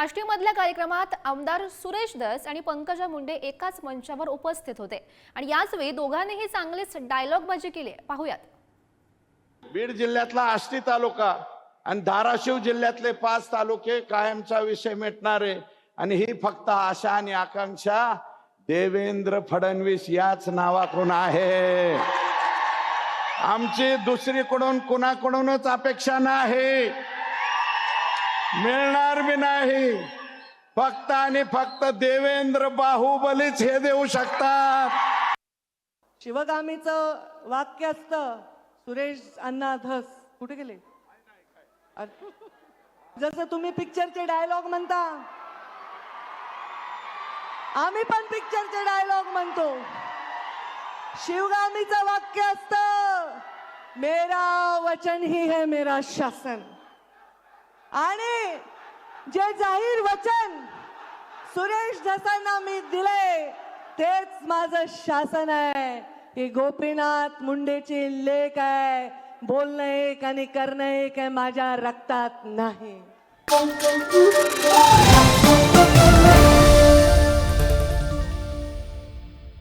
आष्टीमधल्या कार्यक्रमात आमदार सुरेश धस आणि पंकजा मुंडे एकाच मंचावर उपस्थित होते आणि याच वेळी दोघांनीही चांगलेच डायलॉगबाजी केली. पाहूयात. बीड जिल्ह्यातला आष्टी तालुका आणि धाराशिव जिल्ह्यातले 5 तालुके कायमचा विषय मिटणारे आणि ही फक्त आशा आणि आकांक्षा देवेंद्र फडणवीस याच नावाकडून आहे. आमची दुसरीकडून कुणाकडूनच अपेक्षा नाही, मिळणार भी नाही. फक्त आणि फक्त देवेंद्र बाहुबलीच हे देऊ शकतात. शिवगामीचं वाक्य असतं, सुरेश अण्णा धस कुठे गेले? जसं तुम्ही पिक्चरचे डायलॉग म्हणता, आम्ही पण पिक्चरचे डायलॉग म्हणतो. शिवगामीचं वाक्य असतं, मेरा वचन ही है मेरा शासन. आणि जे जाहीर वचन सुरेश धसांना मी दिले तेच माझं शासन आहे. ही गोपीनाथ मुंडेची लेख आहे. बोलणं एक आणि करणं एक आहे, माझ्या रक्तात नाही.